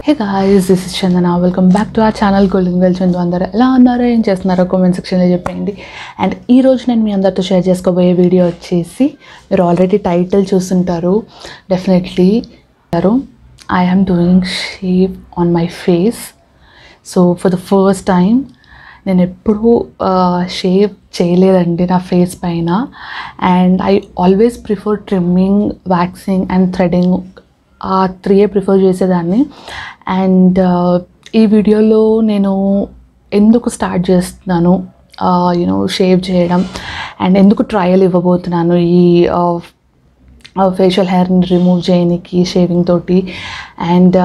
Hey guys, this is Chandana. Welcome back to our channel Golden Girl Chandu. అందరూ ఎలా ఉన్నారో ఏం చేస్తున్నారో కామెంట్ సెక్షన్లో చెప్పండి. అండ్ ఈ రోజు నేను మీ అందరితో షేర్ చేసుకోబోయే వీడియో వచ్చేసి మీరు ఆల్రెడీ టైటిల్ చూస్తుంటారు. Definitely I am doing shave on my face. So for the first time నేను ఎప్పుడూ షేవ్ చేయలేదండి నా ఫేస్ పైన. And I always prefer trimming, waxing and threading. ఆ 3 ప్రిఫర్ చేసేదాన్ని. అండ్ ఈ వీడియోలో నేను ఎందుకు స్టార్ట్ చేస్తున్నాను షేవ్ చేయడం అండ్ ఎందుకు ట్రయల్ ఇవ్వబోతున్నాను ఈ ఫేషియల్ హెయిర్ని రిమూవ్ చేయడానికి షేవింగ్ తోటి, అండ్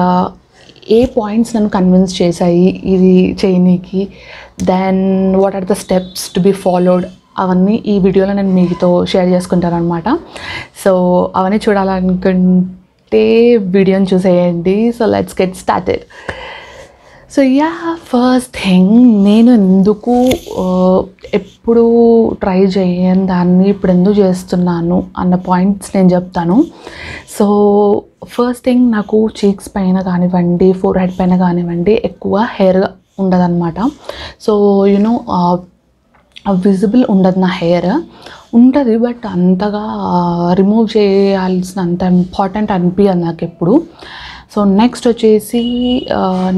ఏ పాయింట్స్ నన్ను కన్విన్స్ చేశాయి ఇది చేయడానికి, then what are the steps to be followed, అవన్నీ ఈ వీడియోలో నేను మీతో షేర్ చేసుకుంటాను అనమాట. సో అవన్నీ చూడాలనుకుంటే వీడియోని చూసేయండి. So let's get started. So first thing, నేను ఎందుకు ఎప్పుడు ట్రై చేయని దాన్ని ఇప్పుడు ఎందుకు చేస్తున్నాను అన్న పాయింట్స్ నేను చెప్తాను. సో ఫస్ట్ థింగ్, నాకు చీక్స్ పైన కానివ్వండి, ఫోర్ హెడ్ పైన కానివ్వండి ఎక్కువ హెయిర్ ఉండదన్నమాట. సో విజిబుల్ ఉండదు నా హెయిర్. ఉంటుంది బట్ అంతగా రిమూవ్ చేయాల్సినంత ఇంపార్టెంట్ అనిపించదు నాకు ఎప్పుడు. సో నెక్స్ట్ వచ్చేసి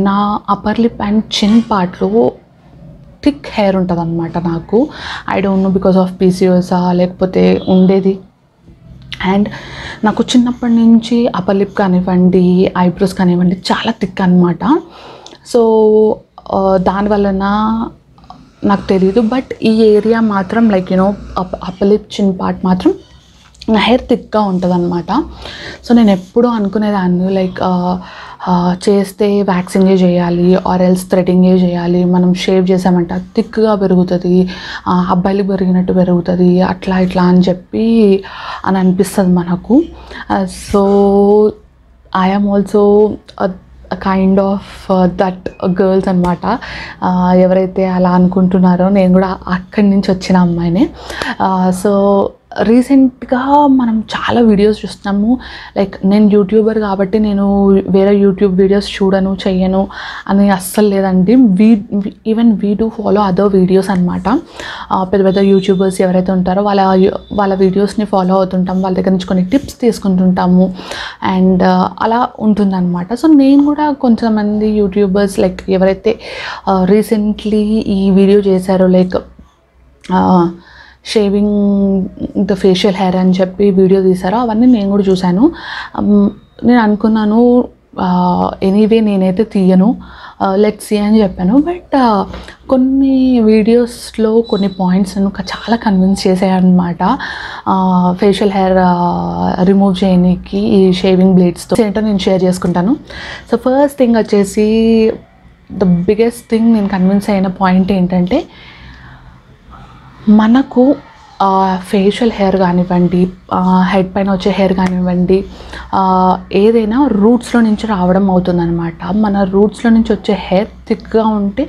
నా అప్పర్ లిప్ అండ్ చిన్ పార్ట్లో థిక్ హెయిర్ ఉంటుంది అనమాట నాకు. I don't know because of పీసీఓసా లేకపోతే ఉండేది. అండ్ నాకు చిన్నప్పటి నుంచి అప్పర్ లిప్ కానివ్వండి, ఐబ్రోస్ కానివ్వండి చాలా థిక్ అనమాట. సో దానివలన నాకు తెలీదు, బట్ ఈ ఏరియా మాత్రం లైక్ అప్పర్ లిప్ చిన్ పార్ట్ మాత్రం నా హెయిర్ థిక్గా ఉంటుంది అనమాట. సో నేను ఎప్పుడూ అనుకునేదాన్ని లైక్ చేస్తే వ్యాక్సింగే చేయాలి ఆర్ ఎల్స్ థ్రెడింగే చేయాలి. మనం షేవ్ చేసామంటే థిక్గా పెరుగుతుంది, అబ్బాయిలు పెరిగినట్టు పెరుగుతుంది, అట్లా ఇట్లా అని చెప్పి అని అనిపిస్తుంది మనకు. So I am also kind of that girls అనమాట. ఎవరైతే అలా అనుకుంటున్నారో నేను కూడా అక్కడి నుంచి వచ్చిన అమ్మాయినే. సో రీసెంట్గా మనం చాలా వీడియోస్ చూస్తున్నాము. లైక్ నేను యూట్యూబర్ కాబట్టి నేను వేరే యూట్యూబ్ వీడియోస్ చూడను, చెయ్యను అని అస్సలు లేదండి. Even we do follow other videos అనమాట. పెద్ద పెద్ద యూట్యూబర్స్ ఎవరైతే ఉంటారో వాళ్ళ వీడియోస్ని ఫాలో అవుతుంటాం, వాళ్ళ దగ్గర నుంచి కొన్ని టిప్స్ తీసుకుంటుంటాము అండ్ అలా ఉంటుందన్నమాట. సో నేను కూడా కొంతమంది యూట్యూబర్స్ లైక్ ఎవరైతే రీసెంట్లీ ఈ వీడియో చేశారో like shaving the facial hair అని చెప్పి వీడియో తీసారో అవన్నీ నేను కూడా చూశాను. నేను అనుకున్నాను ఎనీవే నేనైతే తీయను, లెట్స్ సీ అని చెప్పాను. బట్ కొన్ని వీడియోస్లో కొన్ని పాయింట్స్ నన్ను చాలా కన్విన్స్ చేసాయన్నమాట ఫేషియల్ హెయిర్ రిమూవ్ చేయడానికి ఈ షేవింగ్ బ్లేడ్స్తో. ఏంటో నేను షేర్ చేసుకుంటాను. సో ఫస్ట్ థింగ్ వచ్చేసి ద బిగ్గెస్ట్ థింగ్ నేను కన్విన్స్ అయిన పాయింట్ ఏంటంటే, మనకు ఫేషియల్ హెయిర్ కానివ్వండి, హెడ్ పైన వచ్చే హెయిర్ కానివ్వండి, ఏదైనా రూట్స్లో నుంచి రావడం అవుతుందన్నమాట. మన రూట్స్లో నుంచి వచ్చే హెయిర్ థిక్గా ఉంటే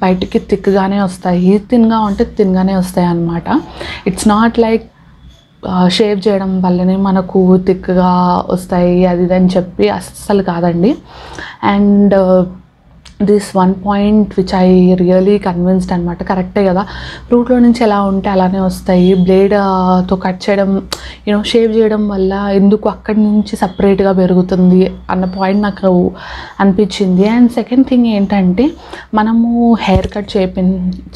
బయటికి థిక్గానే వస్తాయి, థిన్గా ఉంటే థిన్గానే వస్తాయి అన్నమాట. ఇట్స్ నాట్ లైక్ షేవ్ చేయడం వల్లనే మనకు థిక్గా వస్తాయి అది ఇది అని చెప్పి అస్సలు కాదండి. And this one point which I really convinced అనమాట. కరెక్టే కదా, రూట్లో నుంచి ఎలా ఉంటే అలానే వస్తాయి. బ్లేడ్తో కట్ చేయడం షేవ్ చేయడం వల్ల ఎందుకు అక్కడి నుంచి సపరేట్గా పెరుగుతుంది అన్న పాయింట్ నాకు అనిపించింది. అండ్ సెకండ్ థింగ్ ఏంటంటే, మనము హెయిర్ కట్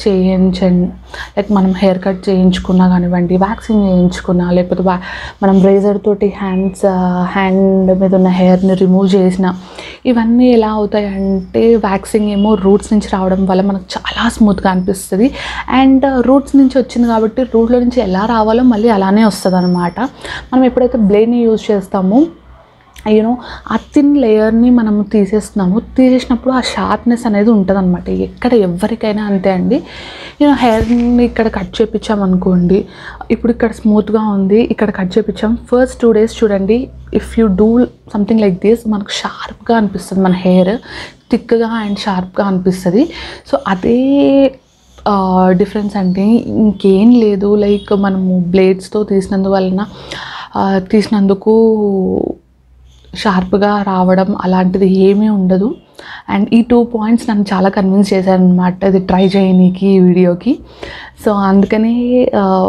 చేయించండి లైక్ మనం హెయిర్ కట్ చేయించుకున్నా కానివ్వండి, వ్యాక్సింగ్ చేయించుకున్నా, లేకపోతే మనం రేజర్ తోటి హ్యాండ్ మీద ఉన్న హెయిర్ని రిమూవ్ చేసిన, ఇవన్నీ ఎలా అవుతాయి అంటే వ్యాక్సింగ్ ఏమో రూట్స్ నుంచి రావడం వల్ల మనకు చాలా స్మూత్గా అనిపిస్తుంది. అండ్ రూట్స్ నుంచి వచ్చింది కాబట్టి రూట్లో నుంచి ఎలా రావాలో మళ్ళీ అలానే వస్తుంది అనమాట. మనం ఎప్పుడైతే బ్లేడ్ని యూజ్ చేస్తామో ఆ థిన్ లేయర్ని మనము తీసేసినప్పుడు ఆ షార్ప్నెస్ అనేది ఉంటుంది అనమాట. ఎక్కడ ఎవరికైనా అంతే అండి. హెయిర్ని ఇక్కడ కట్ చేయించామనుకోండి, ఇప్పుడు ఇక్కడ స్మూత్గా ఉంది, ఇక్కడ కట్ చేయించాం, ఫస్ట్ 2 days చూడండి, if you do something like this మనకు షార్ప్గా అనిపిస్తుంది, మన హెయిర్ థిక్గా అండ్ షార్ప్గా అనిపిస్తుంది. సో అదే డిఫరెన్స్ అంటే ఇంకేం లేదు. లైక్ మనము బ్లేడ్స్తో తీసినందుకు షార్ప్గా రావడం అలాంటిది ఏమీ ఉండదు. అండ్ ఈ 2 పాయింట్స్ నన్ను చాలా కన్విన్స్ చేశారనమాట ఇది ట్రై చేయనీకి ఈ వీడియోకి. సో అందుకని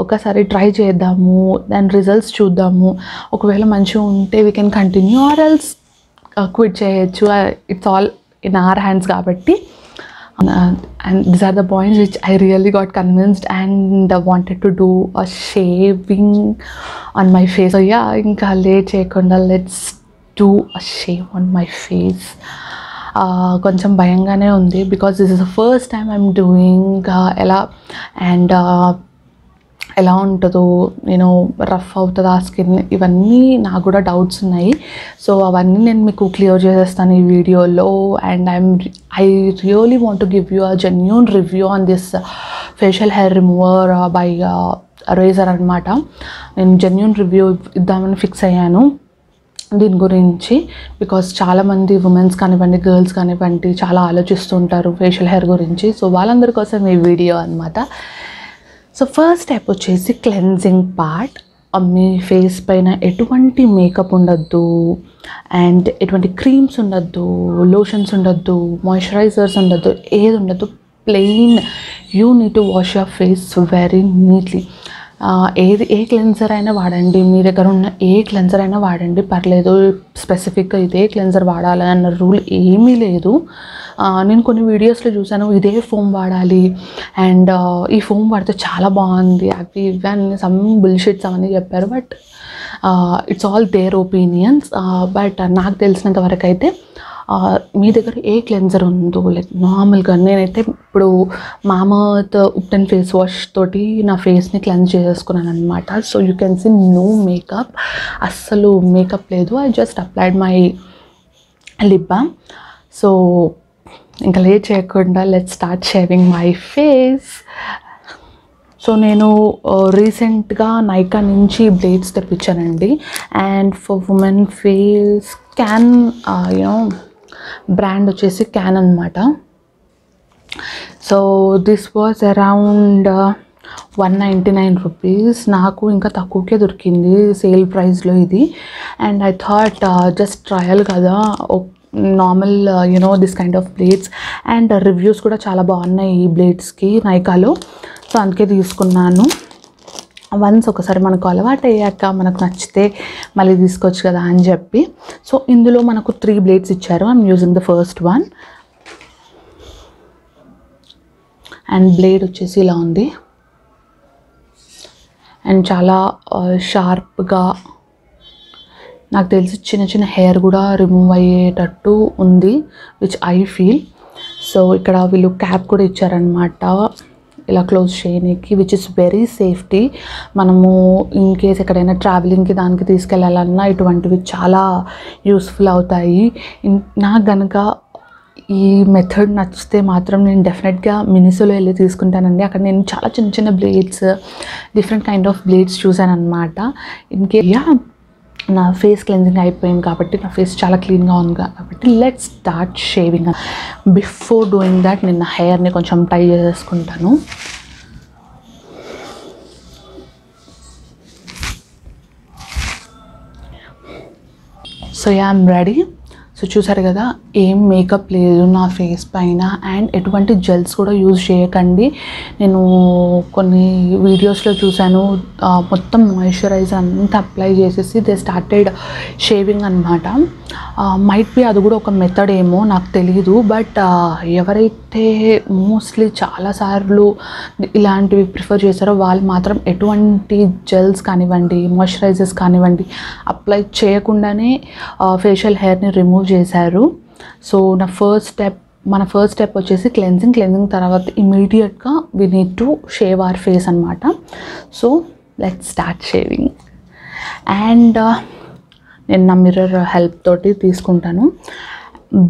ఒకసారి ట్రై చేద్దాము, దాని రిజల్ట్స్ చూద్దాము. ఒకవేళ మంచిగా ఉంటే we can continue or else quit చేయొచ్చు. It's all in our hands కాబట్టి. And these are the points which I really got convinced and wanted to do a shaving on my face. So yeah, inka late cheyakunda let's do a shave on my face. కొంచెం భయంగానే ఉంది because this is the first time I'm doing. ఎలా and ఎలా ఉంటుందో, నేను rough అవుతుందా skin, ఇవన్నీ నాకు కూడా డౌట్స్ ఉన్నాయి. సో అవన్నీ నేను మీకు క్లియర్ చేసేస్తాను ఈ వీడియోలో. And I really want to give you a genuine review on this facial hair remover by razor అనమాట. నేను జెన్యూన్ రివ్యూ ఇద్దామని ఫిక్స్ అయ్యాను దీని గురించి. బికాస్ చాలామంది ఉమెన్స్ కానివ్వండి, గర్ల్స్ కానివ్వండి చాలా ఆలోచిస్తుంటారు ఫేషియల్ హెయిర్ గురించి. సో వాళ్ళందరి కోసం ఈ వీడియో అనమాట. సో ఫస్ట్ స్టెప్ వచ్చేసి క్లెన్జింగ్ పార్ట్. మీ ఫేస్ పైన ఎటువంటి మేకప్ ఉండద్దు, అండ్ ఎటువంటి క్రీమ్స్ ఉండద్దు, లోషన్స్ ఉండద్దు, మాయిశ్చరైజర్స్ ఉండద్దు, ఏది ఉండద్దు. Plain you need to wash your face very neatly. A cleanser అయినా వాడండి, మీ దగ్గర ఉన్న ఏ క్లెన్జర్ అయినా వాడండి, పర్లేదు. స్పెసిఫిక్గా ఇదే క్లెన్జర్ వాడాలన్న రూల్ ఏమీ లేదు. నేను కొన్ని వీడియోస్లో చూసాను ఇదే ఫోమ్ వాడాలి అండ్ ఈ ఫోమ్ వాడితే చాలా బాగుంది అవి ఇవన్నీ సమ్ బుల్షిట్స్ అవన్నీ చెప్పారు. But it's all there opinions. But నాకు తెలిసినంత వరకు అయితే మీ దగ్గర ఏ క్లెన్జర్ ఉందో, లైక్ నార్మల్గా నేనైతే ఇప్పుడు మామర్త్ ఉప్టన్ ఫేస్ వాష్ తోటి నా ఫేస్ని క్లెన్స్ చేసేసుకున్నాను అనమాట. So you can see no makeup, అస్సలు మేకప్ లేదు. I just applied my lip balm. So ఇంకా లేట్ చేయకుండా let's start shaving my face. So నేను రీసెంట్గా నైకా నుంచి బ్లేడ్స్ తెప్పించానండి. And for women face can you know brand వచ్చేసి క్యాన్ అనమాట. So this was around 199 rupees. నాకు ఇంకా తక్కువకే దొరికింది సేల్ ప్రైస్లో ఇది. And I thought just trial కదా, normal you know this kind of blades. And reviews కూడా చాలా బాగున్నాయి ఈ బ్లేడ్స్కి నైకాలో. సో అందుకే తీసుకున్నాను. వన్స్ ఒకసారి మనకు అలవాటు అయ్యాక మనకు నచ్చితే మళ్ళీ తీసుకోవచ్చు కదా అని చెప్పి. సో ఇందులో మనకు 3 బ్లేడ్స్ ఇచ్చారు. I'm using the first one. And blade వచ్చేసి ఇలా ఉంది అండ్ చాలా షార్ప్గా, నాకు తెలిసి చిన్న చిన్న హెయిర్ కూడా రిమూవ్ అయ్యేటట్టు ఉంది విచ్ ఐ ఫీల్. సో ఇక్కడ వీళ్ళు క్యాప్ కూడా ఇచ్చారనమాట ఇలా క్లోజ్ చేయడానికి, విచ్ ఇస్ వెరీ సేఫ్టీ. మనము ఇన్ కేస్ ఎక్కడైనా ట్రావెలింగ్కి దానికి తీసుకెళ్ళాలన్నా ఇటువంటివి చాలా యూస్ఫుల్ అవుతాయి. నాకు కనుక ఈ మెథడ్ నచ్చితే మాత్రం నేను డెఫినెట్గా మినిసోలో వెళ్ళి తీసుకుంటానండి. అక్కడ నేను చాలా చిన్న చిన్న blades, different kind of blades చూసాను అనమాట. ఇన్ కేస్ నా ఫేస్ క్లెన్జింగ్ అయిపోయింది కాబట్టి, నా ఫేస్ చాలా క్లీన్గా ఉంది కాబట్టి let's start shaving. Before doing that నేను నా హెయిర్ని కొంచెం టై చేసేసుకుంటాను. So I'm ready. సో చూసారు కదా, ఏం మేకప్ లేదు నా ఫేస్ పైన అండ్ ఎటువంటి జెల్స్ కూడా యూజ్ చేయకండి. నేను కొన్ని వీడియోస్లో చూశాను మొత్తం మాయిశ్చరైజర్ అంతా అప్లై చేసేసి దే స్టార్టెడ్ షేవింగ్ అనమాట. మైట్ బి అది కూడా ఒక మెథడ్ ఏమో నాకు తెలీదు. బట్ ఎవరైతే మోస్ట్లీ చాలాసార్లు ఇలాంటివి ప్రిఫర్ చేశారో వాళ్ళు మాత్రం ఎటువంటి జెల్స్ కానివ్వండి, మాయిశ్చరైజర్స్ కానివ్వండి అప్లై చేయకుండానే ఫేషియల్ హెయిర్ని రిమూవ్ చేశారు. సో మన ఫస్ట్ స్టెప్ వచ్చేసి క్లెన్జింగ్ తర్వాత ఇమీడియట్గా we need to shave our face అనమాట. So let's start shaving. And నేను నా మిర్రర్ హెల్ప్ తోటి తీసుకుంటాను.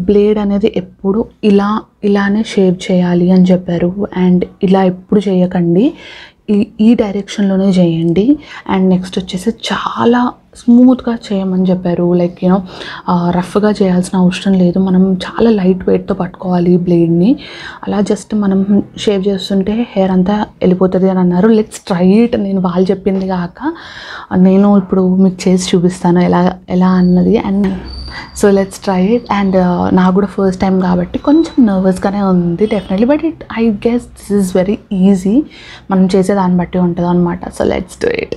బ్లేడ్ అనేది ఎప్పుడు ఇలానే షేవ్ చేయాలి అని చెప్పారు. అండ్ ఇలా ఎప్పుడు చేయకండి, ఈ డైరెక్షన్లోనే చేయండి. అండ్ నెక్స్ట్ వచ్చేసి చాలా స్మూత్గా చేయమని చెప్పారు. లైక్ యూనో రఫ్గా చేయాల్సిన అవసరం లేదు, మనం చాలా లైట్ వెయిట్తో పట్టుకోవాలి బ్లేడ్ని. అలా జస్ట్ మనం షేవ్ చేస్తుంటే హెయిర్ అంతా వెళ్ళిపోతుంది అని అన్నారు. Let's try it. నేను వాళ్ళు చెప్పింది కాక నేను ఇప్పుడు మీకు చేసి చూపిస్తాను ఎలా ఎలా అన్నది. And so let's try it. And నాకు కూడా ఫస్ట్ టైం కాబట్టి కొంచెం నర్వస్గానే ఉంది definitely, but I guess this is very easy. మనం చేసే దాన్ని బట్టి ఉంటుంది అనమాట. So let's do it.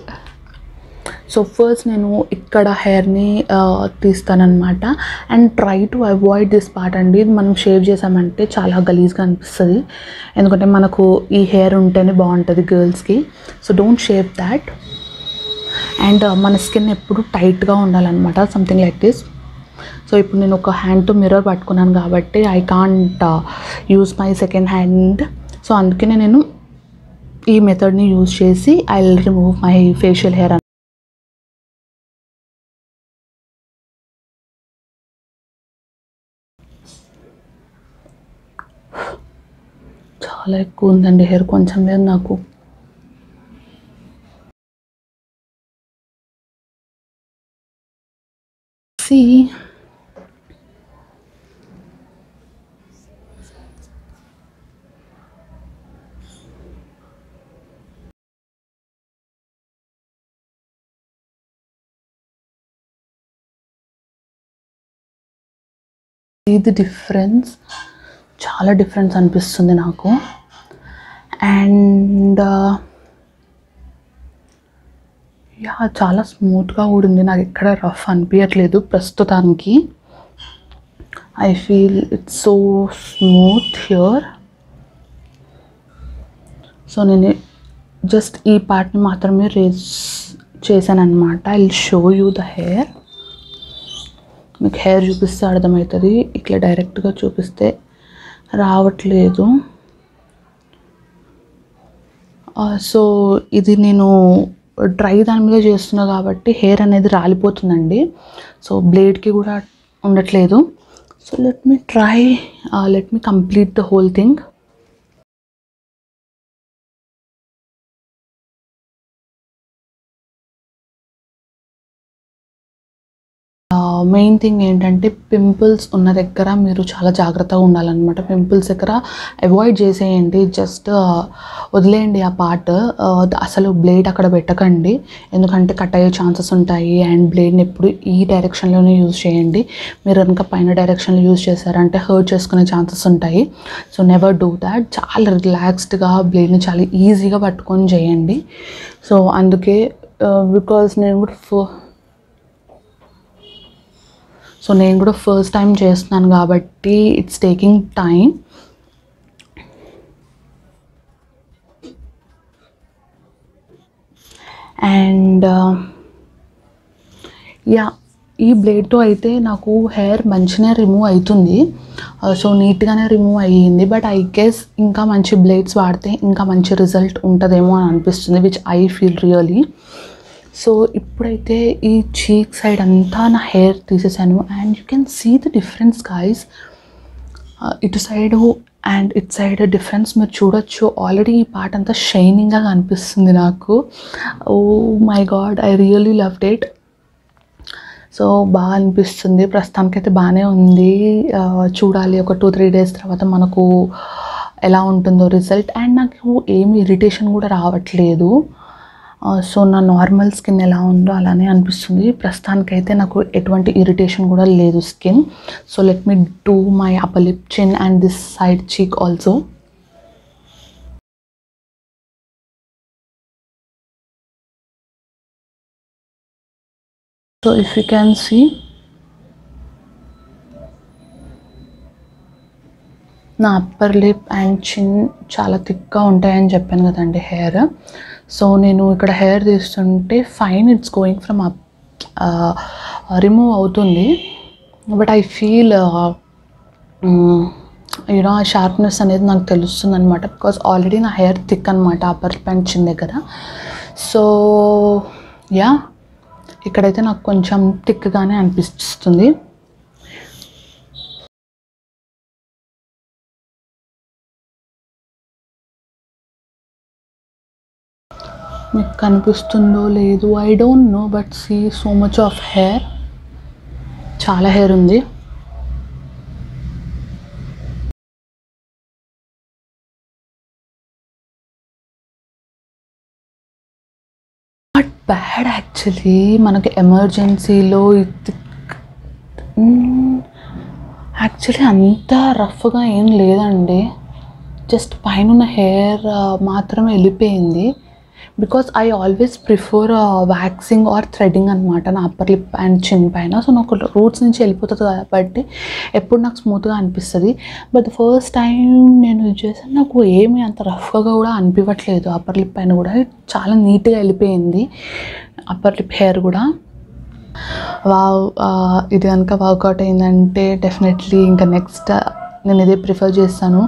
So first నేను ఇక్కడ హెయిర్ని తీస్తానన్నమాట. And try to avoid this part అండి. మనం షేవ్ చేసామంటే చాలా గలీజ్గా అనిపిస్తుంది, ఎందుకంటే మనకు ఈ హెయిర్ ఉంటేనే బాగుంటుంది గర్ల్స్కి. So don't shave that. And మన స్కిన్ ఎప్పుడు టైట్గా ఉండాలన్నమాట, సంథింగ్ లైక్ దిస్. సో ఇప్పుడు నేను ఒక హ్యాండ్తో మిర్రర్ పట్టుకున్నాను కాబట్టి I can't use my second hand. So అందుకనే నేను ఈ మెథడ్ని యూజ్ చేసి I will remove my facial hair. చాలా ఎక్కువ ఉందండి హెయిర్, కొంచెం లేదు నాకు. సి ఇది డిఫరెన్స్, చాలా డిఫరెన్స్ అనిపిస్తుంది నాకు. అండ్ యా చాలా స్మూత్గా కూడా ఉంది, నాకు ఎక్కడ రఫ్ అనిపించట్లేదు ప్రస్తుతానికి. I feel it's so smooth here. So నేను జస్ట్ ఈ పార్ట్ని మాత్రమే రేస్ చేశాను అనమాట. I will show you the hair. మీకు హెయిర్ చూపిస్తే అర్థమవుతుంది, ఇట్లా డైరెక్ట్గా చూపిస్తే రావట్లేదు. సో ఇది నేను డ్రై దాని మీద చేస్తున్నా కాబట్టి హెయిర్ అనేది రాలిపోతుందండి. సో బ్లేడ్కి కూడా ఉండట్లేదు. So let me complete the whole thing. Main thing ఏంటంటే పింపుల్స్ ఉన్న దగ్గర మీరు చాలా జాగ్రత్తగా ఉండాలన్నమాట. పింపుల్స్ దగ్గర అవాయిడ్ చేసేయండి, జస్ట్ వదిలేయండి ఆ పార్ట్. అసలు బ్లేడ్ అక్కడ పెట్టకండి, ఎందుకంటే కట్ అయ్యే ఛాన్సెస్ ఉంటాయి. అండ్ బ్లేడ్ని ఎప్పుడు ఈ డైరెక్షన్లోనే యూజ్ చేయండి. మీరు కనుక పైన డైరెక్షన్లో యూజ్ చేశారంటే హర్ట్ చేసుకునే ఛాన్సెస్ ఉంటాయి. So never do that. చాలా రిలాక్స్డ్గా బ్లేడ్ని చాలా ఈజీగా పట్టుకొని చేయండి. సో అందుకే బికాజ్ నేను కూడా ఫస్ట్ టైం చేస్తున్నాను కాబట్టి it's taking time. And yeah ఈ బ్లేడ్తో అయితే నాకు హెయిర్ మంచిగా రిమూవ్ అవుతుంది. సో నీట్గానే రిమూవ్ అయ్యింది. బట్ ఐ గెస్ ఇంకా మంచి బ్లేడ్స్ వాడితే ఇంకా మంచి రిజల్ట్ ఉంటుందేమో అని అనిపిస్తుంది, which I feel really. So ఇప్పుడైతే ఈ చీక్ సైడ్ అంతా నా హెయిర్ తీసేసాను. And you can see the difference guys. ఇటు సైడు అండ్ ఇటు సైడ్ డిఫరెన్స్ మీరు చూడొచ్చు. ఆల్రెడీ ఈ పార్ట్ అంతా షైనింగ్గా కనిపిస్తుంది నాకు. Oh my God, I really loved it. So బాగా అనిపిస్తుంది, ప్రస్తుతానికైతే బాగానే ఉంది. చూడాలి ఒక 2-3 days తర్వాత మనకు ఎలా ఉంటుందో రిజల్ట్. అండ్ నాకు ఏమి ఇరిటేషన్ కూడా రావట్లేదు. సో నా నార్మల్ స్కిన్ ఎలా ఉందో అలానే అనిపిస్తుంది ప్రస్తుతానికైతే. నాకు ఎటువంటి ఇరిటేషన్ కూడా లేదు skin. So let me do my upper lip, chin and this side cheek also. So if you can see, నా అప్పర్ లిప్ అండ్ చిన్ చాలా థిక్గా ఉంటాయని చెప్పాను కదండి హెయిర్. సో నేను ఇక్కడ హెయిర్ తీస్తుంటే fine, it's going from up, remove అవుతుంది. బట్ ఐ ఫీల్ యూనో ఆ షార్ప్నెస్ అనేది నాకు తెలుస్తుంది అనమాట, బికాజ్ ఆల్రెడీ నా హెయిర్ థిక్ అనమాట అప్పర్ లిప్ అండ్ చిన్ దగ్గర. సో యా ఇక్కడైతే నాకు కొంచెం థిక్గానే అనిపిస్తుంది. మీకు కనిపిస్తుందో లేదు, I don't know, but see so much of hair, చాలా హెయిర్ ఉంది. బట్ బ్యాడ్ యాక్చువల్లీ, మనకి ఎమర్జెన్సీలో యాక్చువల్లీ అంత రఫ్గా ఏం లేదండి, జస్ట్ పైన హెయిర్ మాత్రమే వెళ్ళిపోయింది. Because I always prefer waxing or threading అనమాట నా అప్పర్ లిప్ అండ్ చిన్ పైన. సో నాకు రూట్స్ నుంచి వెళ్ళిపోతుంది కాబట్టి ఎప్పుడు నాకు స్మూత్గా అనిపిస్తుంది. బట్ ఫస్ట్ టైం నేను యూజ్ చేసాను, నాకు ఏమీ అంత రఫ్గా కూడా అనిపించట్లేదు. అప్పర్ లిప్ పైన కూడా చాలా నీట్గా వెళ్ళిపోయింది అప్పర్ లిప్ హెయిర్ కూడా. ఇది కనుక వర్కౌట్ అయిందంటే డెఫినెట్లీ ఇంకా నెక్స్ట్ నేను ఇదే ప్రిఫర్ చేస్తాను.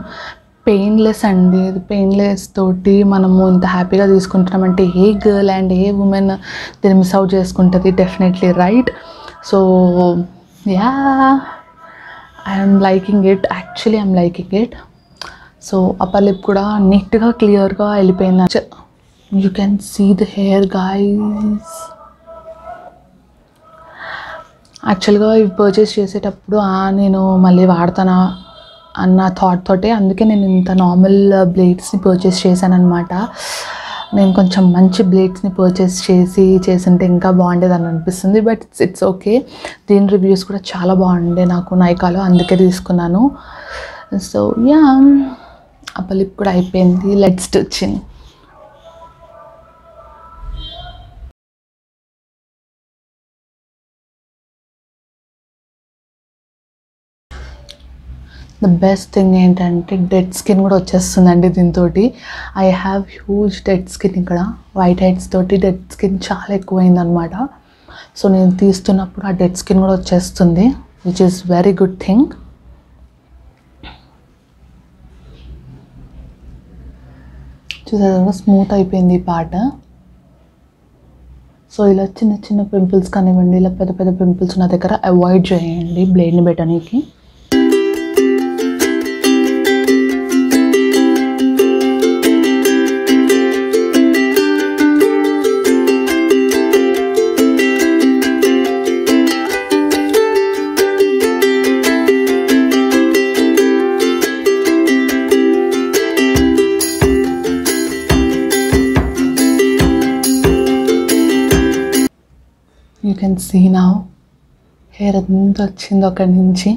పెయిన్లెస్ అండి, ఇది పెయిన్లెస్ తోటి మనము ఇంత హ్యాపీగా తీసుకుంటున్నామంటే a girl and a woman దీన్ని మిస్ అవుట్ చేసుకుంటుంది, definitely right. So yeah, I'm liking it, actually I'm liking it. So upper lip కూడా నీట్గా క్లియర్గా వెళ్ళిపోయింది. You can see the hair guys. యాక్చువల్గా ఇవి పర్చేస్ చేసేటప్పుడు నేను మళ్ళీ వాడతానా అన్న థాట్ తోటే, అందుకే నేను ఇంత నార్మల్ బ్లేడ్స్ని పర్చేస్ చేశాను అనమాట. నేను కొంచెం మంచి బ్లేడ్స్ని పర్చేస్ చేసింటే ఇంకా బాగుండేదని అనిపిస్తుంది. బట్ ఇట్స్ ఓకే, దీని రివ్యూస్ కూడా చాలా బాగుండే నాకు నైకాలో, అందుకే తీసుకున్నాను. సో యా, అప్పర్ లిప్ కూడా అయిపోయింది. Let's stitching. The best thing ఏంటంటే డెడ్ స్కిన్ కూడా వచ్చేస్తుందండి దీంతో. I have huge debt skin, ఇక్కడ వైట్ హెడ్స్ తోటి డెడ్ స్కిన్ చాలా ఎక్కువైందనమాట. సో నేను తీస్తున్నప్పుడు ఆ డెడ్ స్కిన్ కూడా వచ్చేస్తుంది, which is very good thing. చూసారా స్మూత్ అయిపోయింది ఈ పార్ట్. సో ఇలా చిన్న చిన్న పింపుల్స్ కానివ్వండి, ఇలా పెద్ద పెద్ద పింపుల్స్ నా దగ్గర అవాయిడ్ చేయండి బ్లేడ్ని పెట్టడానికి. You can see now hair ఎంత వచ్చిందో అక్కడి నుంచి.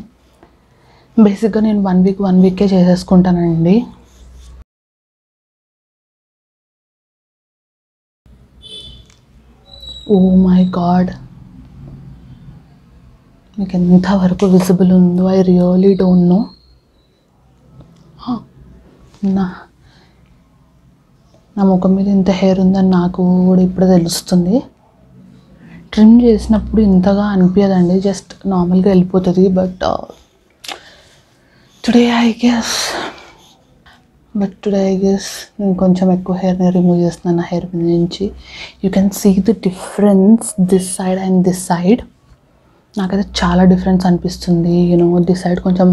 బేసిక్గా నేను వన్ వీకే చేసేసుకుంటానండి. ఓ మై గాడ్, మీకు ఎంతవరకు విజిబుల్ ఉందో ఐ రియలీ డోంట్ నో. నా ముఖం మీద ఇంత హెయిర్ ఉందని నాకు కూడా ఇప్పుడు తెలుస్తుంది. ట్రిమ్ చేసినప్పుడు ఇంతగా అనిపించదండి, జస్ట్ నార్మల్గా వెళ్ళిపోతుంది. బట్ టుడే ఐ గెస్ నేను కొంచెం ఎక్కువ హెయిర్ని రిమూవ్ చేస్తున్నాను నా హెయిర్ మీద నుంచి. You can see the difference this side and this side. నాకైతే చాలా డిఫరెన్స్ అనిపిస్తుంది. దిస్ సైడ్ కొంచెం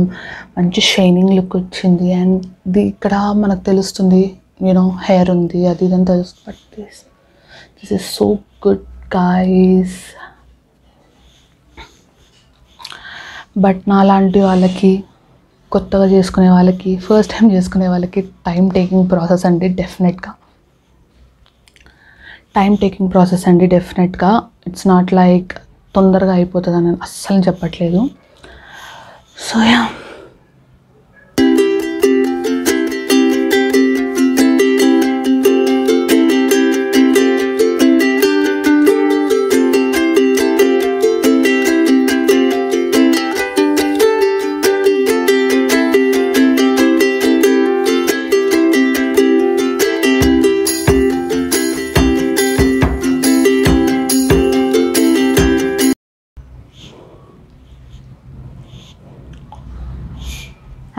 మంచి షైనింగ్ లుక్ వచ్చింది, అండ్ ఇక్కడ మనకు తెలుస్తుంది హెయిర్ ఉంది అది ఇదని తెలుస్తుంది. But this is so good guys. But నాలాంటి వాళ్ళకి, కొత్తగా చేసుకునే వాళ్ళకి, ఫస్ట్ టైం చేసుకునే వాళ్ళకి టైం టేకింగ్ ప్రాసెస్ అండి డెఫినెట్గా. ఇట్స్ నాట్ లైక్ తొందరగా అయిపోతుంది అని అస్సలు చెప్పట్లేదు. సో యా,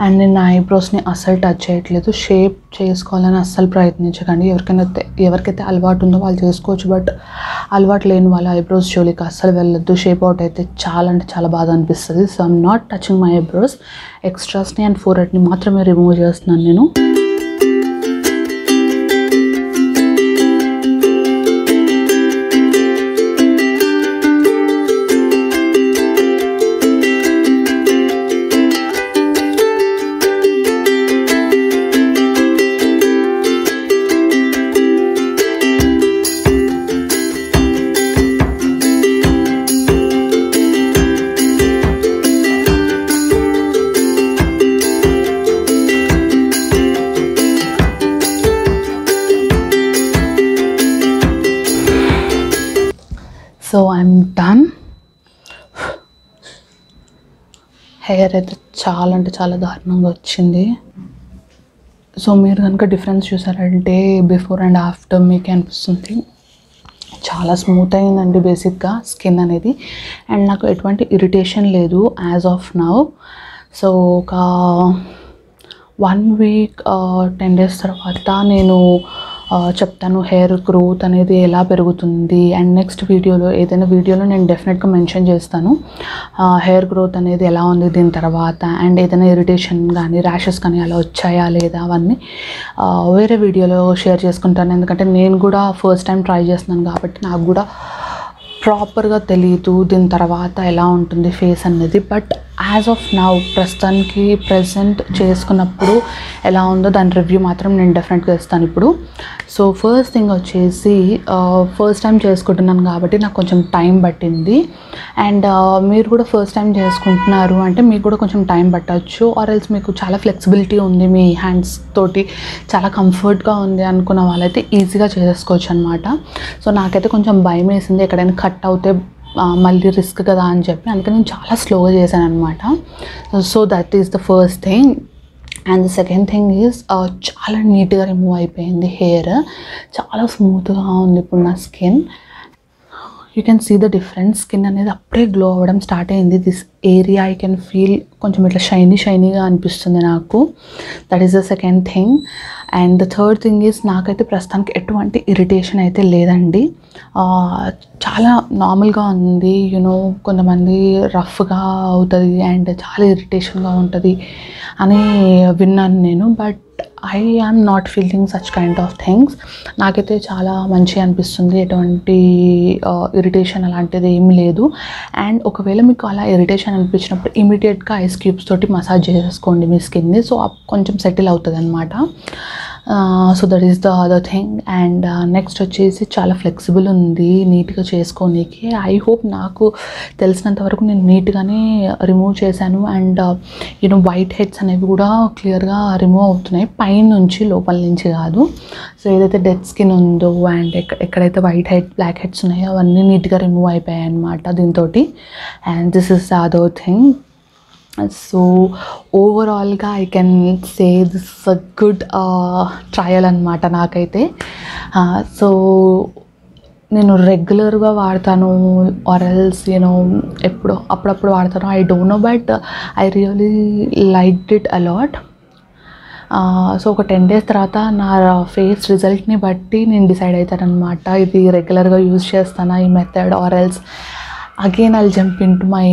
అండ్ నేను నా ఐబ్రోస్ని అస్సలు టచ్ చేయట్లేదు. షేప్ చేసుకోవాలని అస్సలు ప్రయత్నించకండి. ఎవరికైతే అలవాటు ఉందో వాళ్ళు చేసుకోవచ్చు, బట్ అలవాటు లేని వాళ్ళ ఐబ్రోస్ జోలికి అస్సలు వెళ్ళొద్దు. షేప్ అవుట్ అయితే చాలా అంటే చాలా బాధ అనిపిస్తుంది. So I'm not touching my eyebrows. ఎక్స్ట్రాస్ని అండ్ ఫోర్హెడ్ని మాత్రమే రిమూవ్ చేస్తున్నాను నేను. I'm done. హెయిర్ అయితే చాలా అంటే చాలా దారుణంగా వచ్చింది. సో మీరు కనుక డిఫరెన్స్ చూసారంటే బిఫోర్ అండ్ ఆఫ్టర్ మీకే అనిపిస్తుంది. చాలా స్మూత్ అయిందండి బేసిక్గా స్కిన్ అనేది. అండ్ నాకు ఎటువంటి ఇరిటేషన్ లేదు యాజ్ ఆఫ్ నౌ. సో ఒక 1 వీక్ 10 డేస్ తర్వాత నేను చెప్తాను హెయిర్ గ్రోత్ అనేది ఎలా పెరుగుతుంది. అండ్ నెక్స్ట్ వీడియోలో ఏదైనా వీడియోలో నేను డెఫినెట్గా మెన్షన్ చేస్తాను హెయిర్ గ్రోత్ అనేది ఎలా ఉంది దీని తర్వాత. అండ్ ఏదైనా ఇరిటేషన్ కానీ ర్యాషెస్ కానీ అలా వచ్చాయా లేదా అవన్నీ వేరే వీడియోలో షేర్ చేసుకుంటాను. ఎందుకంటే నేను కూడా ఫస్ట్ టైం ట్రై చేస్తున్నాను కాబట్టి నాకు కూడా ప్రాపర్గా తెలియదు దీని తర్వాత ఎలా ఉంటుంది ఫేస్ అనేది. బట్ యాజ్ ఆఫ్ నౌ ప్రస్తుతానికి ప్రెజెంట్ చేసుకున్నప్పుడు ఎలా ఉందో దాని రివ్యూ మాత్రం నేను డెఫినెట్గా ఇస్తాను ఇప్పుడు. సో ఫస్ట్ థింగ్ వచ్చేసి ఫస్ట్ టైం చేసుకుంటున్నాను కాబట్టి నాకు కొంచెం టైం పట్టింది. అండ్ మీరు కూడా ఫస్ట్ టైం చేసుకుంటున్నారు అంటే మీకు కూడా కొంచెం టైం పట్టచ్చు. ఆర్ ఎల్స్ మీకు చాలా ఫ్లెక్సిబిలిటీ ఉంది, మీ హ్యాండ్స్ తోటి చాలా కంఫర్ట్గా ఉంది అనుకున్న వాళ్ళైతే ఈజీగా చేసుకోవచ్చు అనమాట. సో నాకైతే కొంచెం భయం వేసింది ఎక్కడైనా కట్ అవుతే మళ్ళీ రిస్క్ కదా అని చెప్పి, అందుకని నేను చాలా స్లోగా చేశాను అనమాట. So that is the first thing. And the second thing is చాలా నీట్గా రిమూవ్ అయిపోయింది హెయిర్. చాలా స్మూత్గా ఉంది ఇప్పుడు నా skin. You can see the difference. Skin అనేది అప్పుడే గ్లో అవ్వడం స్టార్ట్ అయింది. This area I can feel కొంచెం ఇట్లా షైనీగా అనిపిస్తుంది నాకు. That is the second thing. And the third thing is నాకైతే ప్రస్తుతానికి ఎటువంటి ఇరిటేషన్ అయితే లేదండి. చాలా నార్మల్గా ఉంది. యూనో కొంతమంది రఫ్గా అవుతుంది అండ్ చాలా ఇరిటేషన్గా ఉంటుంది అని విన్నాను నేను. But I am not feeling such kind of things. నాకైతే చాలా మంచిగా అనిపిస్తుంది. ఎటువంటి ఇరిటేషన్ అలాంటిది ఏమి లేదు. అండ్ ఒకవేళ మీకు అలా ఇరిటేషన్ అనిపించినప్పుడు ఇమీడియట్గా ఐస్ క్యూబ్స్ తోటి మసాజ్ చేసుకోండి మీ స్కిన్ని. సో కొంచెం సెటిల్ అవుతుంది అనమాట. So that is the other thing. And next వచ్చేసి చాలా ఫ్లెక్సిబుల్ ఉంది నీట్గా చేసుకోనికి. ఐ హోప్ నాకు తెలిసినంత వరకు నేను నీట్గానే రిమూవ్ చేశాను. అండ్ యూనో వైట్ హెడ్స్ అనేవి కూడా క్లియర్గా రిమూవ్ అవుతున్నాయి, పైన నుంచి లోపల నుంచి కాదు. సో ఏదైతే డెడ్ స్కిన్ ఉందో అండ్ ఎక్కడైతే వైట్ హెడ్ బ్లాక్ హెడ్స్ ఉన్నాయో అవన్నీ నీట్గా రిమూవ్ అయిపోయాయి అనమాట దీంతో. And this is the other thing. So ఓవరాల్గా I can say this a good trial అనమాట నాకైతే. సో నేను రెగ్యులర్గా వాడతాను ఆర్ ఎల్స్ యూనో అప్పుడప్పుడు వాడతాను, I don't know. But I really liked it a lot. So ఒక 10 days తర్వాత నా ఫేస్ రిజల్ట్ని బట్టి నేను డిసైడ్ అవుతాను అనమాట ఇది రెగ్యులర్గా యూజ్ చేస్తానా ఈ method or else again I'll jump in to my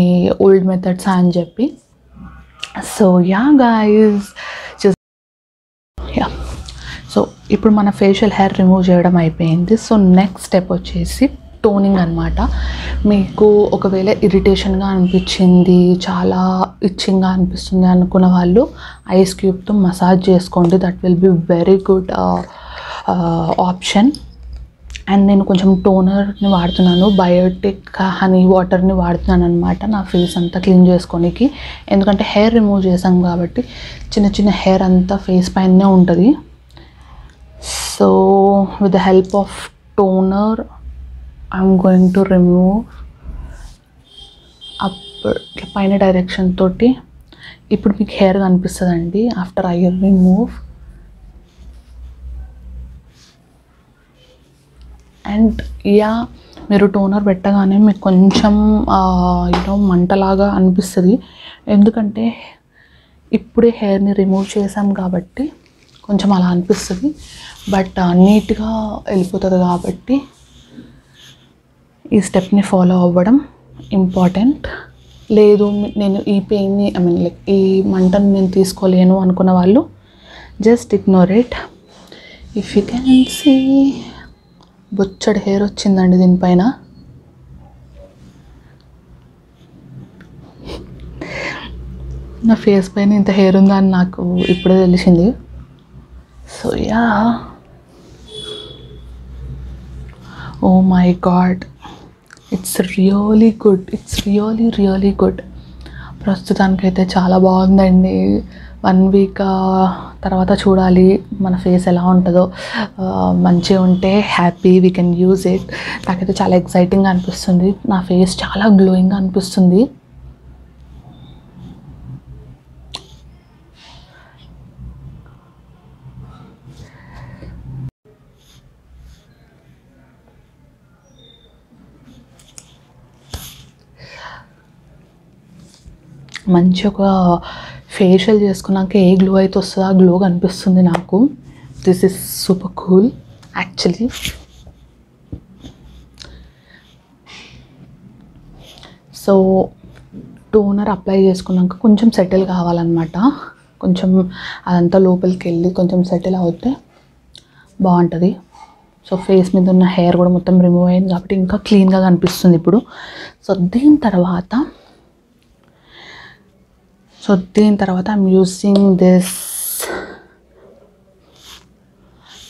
old methods అని చెప్పి. సో యా గైస్, సో ఇప్పుడు మన ఫేషియల్ హెయిర్ రిమూవ్ చేయడం అయిపోయింది. సో నెక్స్ట్ స్టెప్ వచ్చేసి టోనింగ్ అనమాట. మీకు ఒకవేళ ఇరిటేషన్గా అనిపించింది, చాలా ఇచ్చింగ్గా అనిపిస్తుంది అనుకున్న వాళ్ళు ఐస్ క్యూబ్తో మసాజ్ చేసుకోండి. That will be very good option. And నేను కొంచెం టోనర్ని వాడుతున్నాను, బయోటిక్ హనీ వాటర్ని వాడుతున్నాను అనమాట నా ఫేస్ అంతా క్లీన్ చేసుకోనికి. ఎందుకంటే హెయిర్ రిమూవ్ చేసాం కాబట్టి చిన్న హెయిర్ అంతా ఫేస్ పైనే ఉంటుంది. So with the help of toner I'm going to remove up పైన డైరెక్షన్ తోటి. ఇప్పుడు మీకు హెయిర్ కనిపిస్తుందండి after I remove. And yeah, మీరు టోనర్ పెట్టగానే మీకు కొంచెం యూనో మంటలాగా అనిపిస్తుంది, ఎందుకంటే ఇప్పుడే హెయిర్ని రిమూవ్ చేసాం కాబట్టి కొంచెం అలా అనిపిస్తుంది. బట్ నీట్గా వెళ్ళిపోతుంది కాబట్టి ఈ స్టెప్ని ఫాలో అవ్వడం ఇంపార్టెంట్. లేదు నేను ఈ పెయిన్ని లైక్ ఈ మంటను నేను తీసుకోలేను అనుకున్న వాళ్ళు just ignore it. If you can see బొచ్చడి హెయిర్ వచ్చిందండి దీనిపైన. నా ఫేస్ పైన ఇంత హెయిర్ ఉందా అని నాకు ఇప్పుడే తెలిసింది. So yeah, oh my God, it's really good. ప్రస్తుతానికైతే చాలా బాగుందండి. 1 వీక్ తర్వాత చూడాలి మన ఫేస్ ఎలా ఉంటుందో. మంచిగా ఉంటే happy, we can use it. నాకైతే చాలా ఎక్సైటింగ్గా అనిపిస్తుంది, నా ఫేస్ చాలా గ్లోయింగ్గా అనిపిస్తుంది. మంచి ఒక ఫేషియల్ చేసుకున్నాక ఏ గ్లో అయితే వస్తుందో ఆ గ్లో కనిపిస్తుంది నాకు. This is super cool actually. So toner apply చేసుకున్నాక కొంచెం సెటిల్ కావాలన్నమాట. కొంచెం అదంతా లోపలికి వెళ్ళి కొంచెం సెటిల్ అవుతే బాగుంటుంది. సో ఫేస్ మీద ఉన్న హెయిర్ కూడా మొత్తం రిమూవ్ అయింది కాబట్టి ఇంకా క్లీన్గా కనిపిస్తుంది ఇప్పుడు. సో దీని తర్వాత I'm using this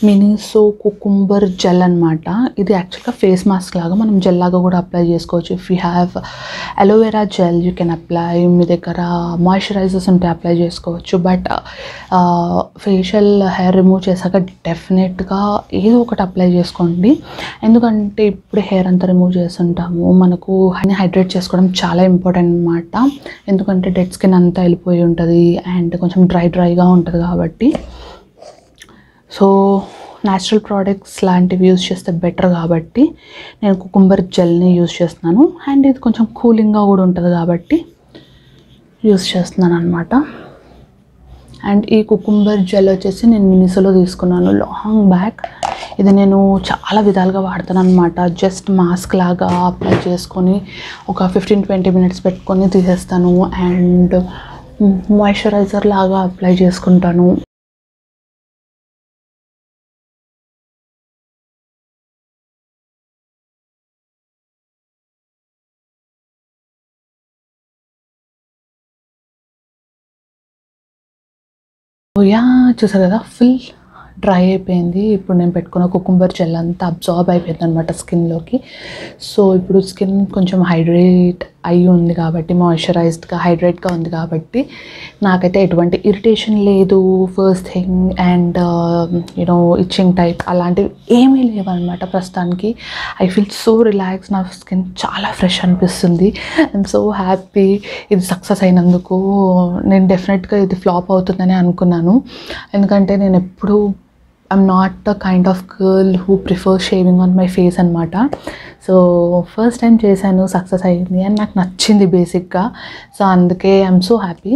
Miniso cucumber gel అనమాట. ఇది యాక్చువల్గా ఫేస్ మాస్క్ లాగా మనం జెల్ లాగా కూడా అప్లై చేసుకోవచ్చు. If you have aloe vera gel you can apply. మీ దగ్గర మాయిశ్చరైజర్స్ ఉంటే అప్లై చేసుకోవచ్చు. బట్ ఫేషియల్ హెయిర్ రిమూవ్ చేశాక డెఫినెట్గా ఏదో ఒకటి అప్లై చేసుకోండి. ఎందుకంటే ఇప్పుడు హెయిర్ అంతా రిమూవ్ చేస్తుంటాము, మనకు హైడ్రేట్ చేసుకోవడం చాలా ఇంపార్టెంట్ అనమాట. ఎందుకంటే డెడ్ స్కిన్ అంతా వెళ్ళిపోయి ఉంటుంది అండ్ కొంచెం డ్రైగా ఉంటుంది కాబట్టి. సో న్యాచురల్ ప్రోడక్ట్స్ లాంటివి యూజ్ చేస్తే బెటర్ కాబట్టి నేను కుకుంబర్ జెల్ని యూజ్ చేస్తున్నాను. అండ్ ఇది కొంచెం కూలింగ్గా కూడా ఉంటుంది కాబట్టి యూజ్ చేస్తున్నాను అనమాట. అండ్ ఈ కుకుంబర్ జెల్ వచ్చేసి నేను మినిసోలో తీసుకున్నాను లాంగ్ బ్యాక్. ఇది నేను చాలా విధాలుగా వాడతాను అనమాట. జస్ట్ మాస్క్ లాగా అప్లై చేసుకొని ఒక 15-20 మినిట్స్ పెట్టుకొని తీసేస్తాను. అండ్ మాయిశ్చరైజర్ లాగా అప్లై చేసుకుంటాను. యా చూసారు కదా, ఫుల్ డ్రై అయిపోయింది. ఇప్పుడు నేను పెట్టుకున్న కుకుంబర్ జెల్ అంతా అబ్జార్బ్ అయిపోయింది అనమాట స్కిన్లోకి. సో ఇప్పుడు స్కిన్ కొంచెం హైడ్రేట్ అయి ఉంది కాబట్టి, మాయిశ్చరైజ్డ్గా హైడ్రేట్గా ఉంది కాబట్టి నాకైతే ఎటువంటి ఇరిటేషన్ లేదు first thing. And you know itching type అలాంటివి ఏమీ లేవన్నమాట ప్రస్తుతానికి. ఐ ఫీల్ సో రిలాక్స్, నా స్కిన్ చాలా ఫ్రెష్ అనిపిస్తుంది. ఐఎమ్ సో హ్యాపీ ఇది సక్సెస్ అయినందుకు. నేను డెఫినెట్గా ఇది ఫ్లాప్ అవుతుందని అనుకున్నాను, ఎందుకంటే నేను ఎప్పుడు I'm not the kind of girl who prefer shaving on my face అనమాట. సో ఫస్ట్ టైం చేశాను, సక్సెస్ అయ్యింది అండ్ నాకు నచ్చింది బేసిక్గా. సో అందుకే I'm so happy.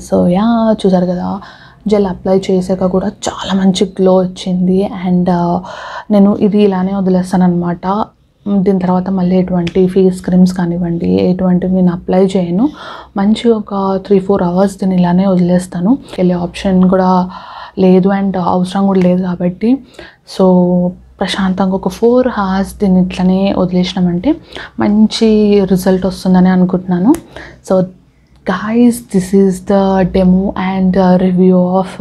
So yeah చూసారు కదా, జెల్ అప్లై చేసాక కూడా చాలా మంచి గ్లో వచ్చింది. అండ్ నేను ఇది ఇలానే వదిలేస్తాను అనమాట. దీని తర్వాత మళ్ళీ ఎటువంటి ఫేస్ క్రీమ్స్ కానివ్వండి ఎటువంటివి నేను అప్లై చేయను. మంచి ఒక 3-4 అవర్స్ దీన్ని ఇలానే వదిలేస్తాను. వెళ్ళే ఆప్షన్ కూడా లేదు అండ్ అవసరం కూడా లేదు కాబట్టి. సో ప్రశాంతంగా ఒక 4 అవర్స్ దీన్ని ఇట్లనే వదిలేసినామంటే మంచి రిజల్ట్ వస్తుందని అనుకుంటున్నాను. So guys, this is the demo and review of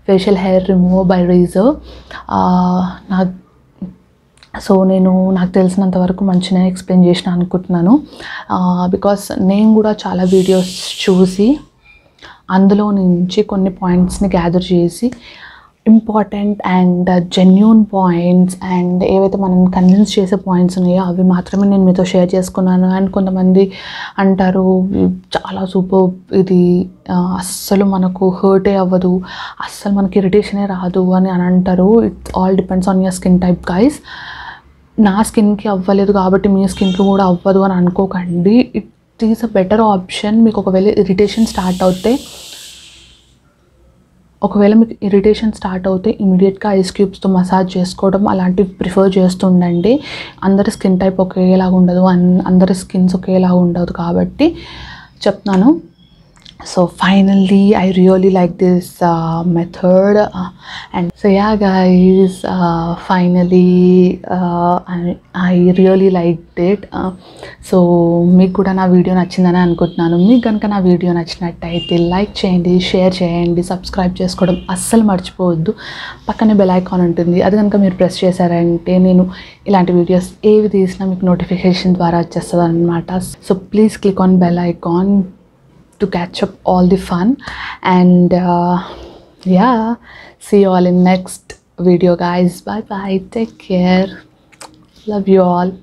facial hair removal by Razor. నాకు తెలిసినంత వరకు మంచిగా ఎక్స్ప్లెయిన్ చేసిన అనుకుంటున్నాను. బికాస్ నేను కూడా చాలా వీడియోస్ చూసి అందులో నుంచి కొన్ని పాయింట్స్ని గ్యాదర్ చేసి important and genuine points and ఏవైతే మనం కన్విన్స్ చేసే పాయింట్స్ ఉన్నాయో అవి మాత్రమే నేను మీతో షేర్ చేసుకున్నాను. అండ్ కొంతమంది అంటారు చాలా సూపర్, ఇది అస్సలు మనకు హర్టే అవ్వదు, అస్సలు మనకి ఇరిటేషనే రాదు అని అంటారు. It all depends on your skin type guys. నా స్కిన్కి అవ్వలేదు కాబట్టి మీ స్కిన్కి కూడా అవ్వదు అని అనుకోకండి. It is a better option. మీకు ఒకవేళ ఇరిటేషన్ స్టార్ట్ అవుతే ఇమీడియట్గా ఐస్ క్యూబ్స్తో మసాజ్ చేసుకోవడం అలాంటివి ప్రిఫర్ చేస్తుండండి. అందరి స్కిన్ టైప్ ఒకేలాగా ఉండదు, అందరి స్కిన్స్ ఒకేలాగా ఉండదు కాబట్టి చెప్తున్నాను. So finally I really like this method and so yeah guys, finally I really liked it. So మీకు కూడా నా వీడియో నచ్చిందని అనుకుంటున్నాను. మీకు కనుక నా వీడియో నచ్చినట్టయితే లైక్ చేయండి, షేర్ చేయండి, సబ్స్క్రైబ్ చేసుకోవడం అస్సలు మర్చిపోవద్దు. పక్కనే బెల్ ఐకాన్ ఉంటుంది, అది కనుక మీరు ప్రెస్ చేశారంటే నేను ఇలాంటి వీడియోస్ ఏవి తీసినా మీకు నోటిఫికేషన్ ద్వారా వచ్చేస్తుంది అనమాట. So please click on bell icon. to catch up all the fun. And yeah, see you all in next video guys. Bye bye, take care, love you all.